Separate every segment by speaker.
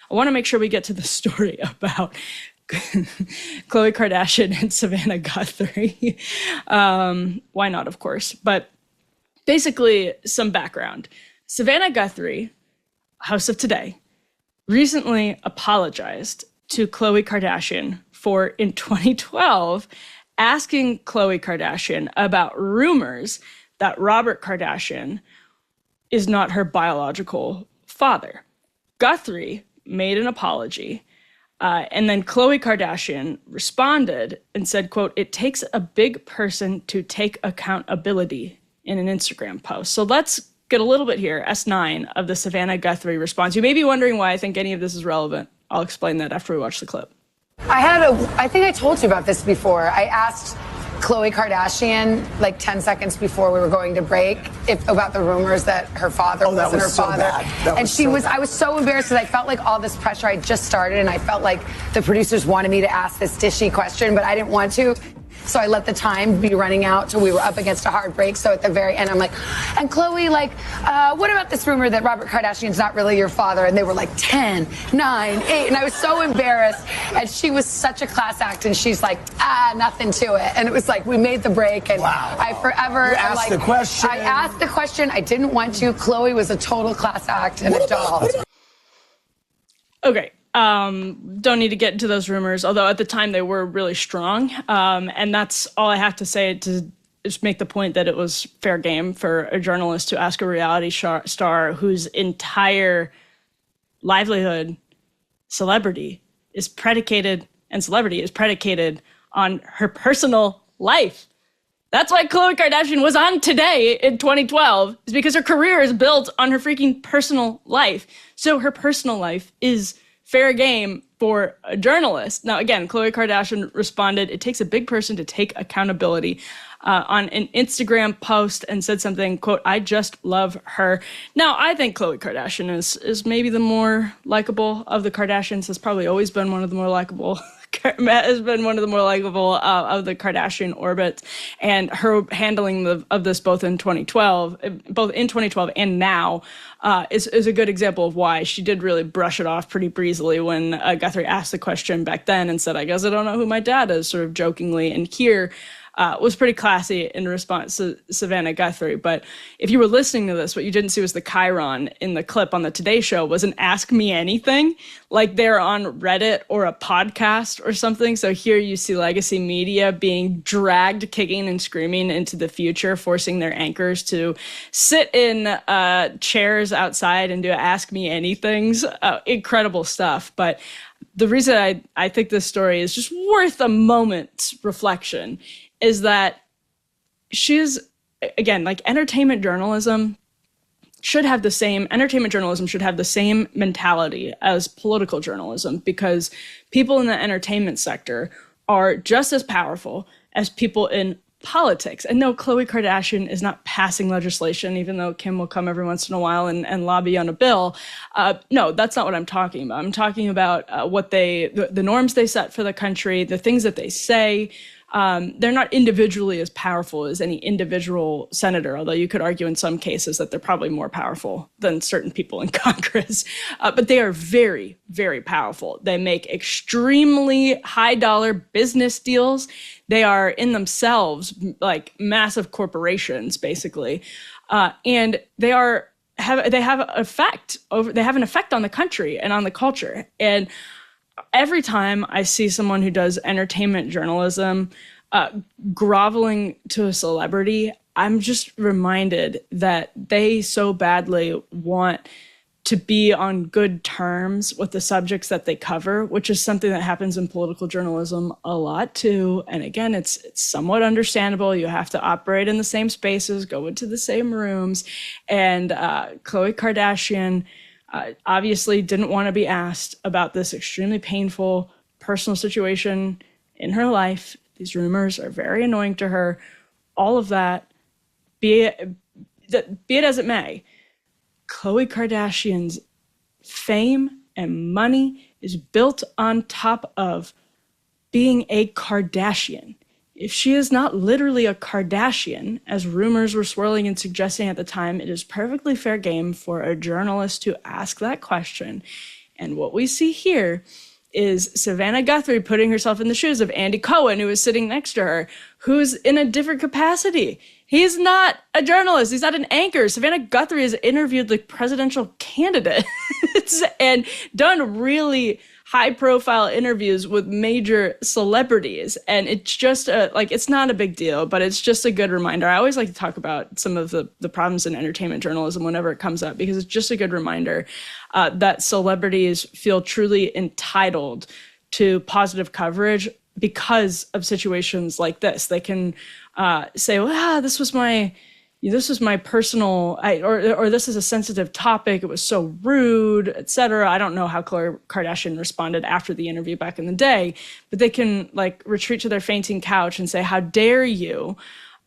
Speaker 1: I want to make sure we get to the story about Khloe Kardashian and Savannah Guthrie. Why not, of course. But basically, some background. Savannah Guthrie, House of Today, recently apologized to Khloe Kardashian for, in 2012, asking Khloe Kardashian about rumors that Robert Kardashian is not her biological father. Guthrie made an apology, and then Khloe Kardashian responded and said, quote, "It takes a big person to take accountability," in an Instagram post. So let's get a little bit here, S9, of the Savannah Guthrie response. You may be wondering why I think any of this is relevant. I'll explain that after we watch the clip.
Speaker 2: I think I told you about this before. I asked Khloe Kardashian like 10 seconds before we were going to break about the rumors that her father wasn't her father. I was so embarrassed because I felt like all this pressure I just started, and I felt like the producers wanted me to ask this dishy question, but I didn't want to. So I let the time be running out till we were up against a hard break. So at the very end, I'm like, and Khloe, what about this rumor that Robert Kardashian's not really your father? And they were like 10, 9, 8. And I was so embarrassed. And she was such a class act. And she's like, nothing to it. And it was like, we made the break. And
Speaker 3: wow.
Speaker 2: I forever.
Speaker 3: You asked the question.
Speaker 2: I asked the question. I didn't want to. Khloe was a total class act and a doll.
Speaker 1: Okay. Don't need to get into those rumors, although at the time they were really strong. And that's all I have to say to just make the point that it was fair game for a journalist to ask a reality star whose entire livelihood, celebrity is predicated on her personal life. That's why Khloe Kardashian was on Today in 2012, is because her career is built on her freaking personal life. So her personal life is fair game for a journalist. Now, again, Khloe Kardashian responded, "It takes a big person to take accountability," on an Instagram post, and said something, quote, "I just love her." Now, I think Khloe Kardashian is maybe the more likable of the Kardashians, has probably always been one of the more likable of the Kardashian orbit, and her handling of this both in 2012 and now is a good example of why she did really brush it off pretty breezily when Guthrie asked the question back then and said, "I guess I don't know who my dad is," sort of jokingly, and here was pretty classy in response to Savannah Guthrie. But if you were listening to this, what you didn't see was the chyron in the clip on the Today Show was an Ask Me Anything, like they're on Reddit or a podcast or something. So here you see legacy media being dragged kicking and screaming into the future, forcing their anchors to sit in chairs outside and do Ask Me Anythings. Incredible stuff. But the reason I think this story is just worth a moment's reflection is that she's, again, like entertainment journalism should have the same mentality as political journalism, because people in the entertainment sector are just as powerful as people in politics. And no, Khloe Kardashian is not passing legislation, even though Kim will come every once in a while and lobby on a bill. No, that's not what I'm talking about. I'm talking about the norms they set for the country, the things that they say. They're not individually as powerful as any individual senator, although you could argue in some cases that they're probably more powerful than certain people in Congress. But they are very, very powerful. They make extremely high-dollar business deals. They are in themselves like massive corporations, basically, and they have an effect on the country and on the culture. And every time I see someone who does entertainment journalism groveling to a celebrity, I'm just reminded that they so badly want to be on good terms with the subjects that they cover, which is something that happens in political journalism a lot too. And again, it's somewhat understandable. You have to operate in the same spaces, go into the same rooms. And Khloe Kardashian obviously didn't want to be asked about this extremely painful personal situation in her life. These rumors are very annoying to her. All of that, be it as it may, Khloe Kardashian's fame and money is built on top of being a Kardashian. If she is not literally a Kardashian, as rumors were swirling and suggesting at the time, it is perfectly fair game for a journalist to ask that question And what we see here is Savannah Guthrie putting herself in the shoes of Andy Cohen, who is sitting next to her, who's in a different capacity. He's not a journalist. He's not an anchor. Savannah Guthrie has interviewed like presidential candidates and done really high-profile interviews with major celebrities. And it's just it's not a big deal, but it's just a good reminder. I always like to talk about some of the problems in entertainment journalism whenever it comes up, because it's just a good reminder that celebrities feel truly entitled to positive coverage because of situations like this. They can say, well, this was my personal, or this is a sensitive topic. It was so rude, etc. I don't know how Khloe Kardashian responded after the interview back in the day, but they can like retreat to their fainting couch and say, how dare you?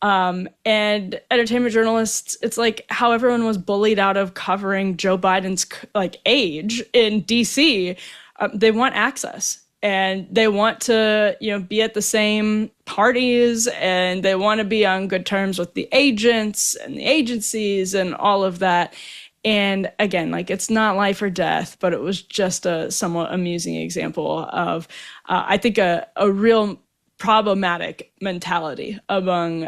Speaker 1: And entertainment journalists, it's like how everyone was bullied out of covering Joe Biden's like age in DC. They want access. And they want to, be at the same parties, and they want to be on good terms with the agents and the agencies and all of that. And again, like, it's not life or death, but it was just a somewhat amusing example of, I think, a real problematic mentality among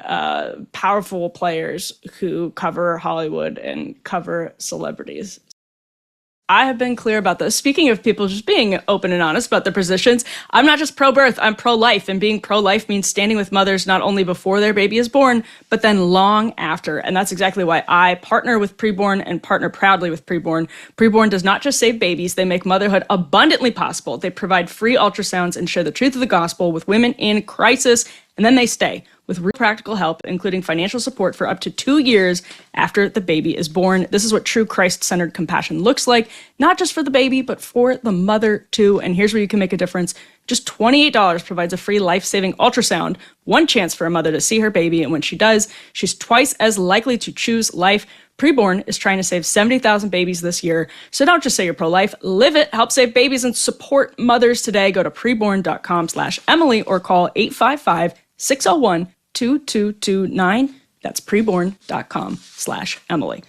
Speaker 1: powerful players who cover Hollywood and cover celebrities. I have been clear about this. Speaking of people just being open and honest about their positions, I'm not just pro-birth, I'm pro-life. And being pro-life means standing with mothers not only before their baby is born, but then long after. And that's exactly why I partner with Preborn and partner proudly with Preborn. Preborn does not just save babies, they make motherhood abundantly possible. They provide free ultrasounds and share the truth of the gospel with women in crisis, and then they stay with real practical help, including financial support for up to 2 years after the baby is born. This is what true Christ-centered compassion looks like, not just for the baby, but for the mother too. And here's where you can make a difference. Just $28 provides a free life-saving ultrasound, one chance for a mother to see her baby, and when she does, she's twice as likely to choose life. Preborn is trying to save 70,000 babies this year. So don't just say you're pro-life, live it, help save babies, and support mothers today. Go to preborn.com/Emily or call 855-601-2229. That's preborn.com/Emily.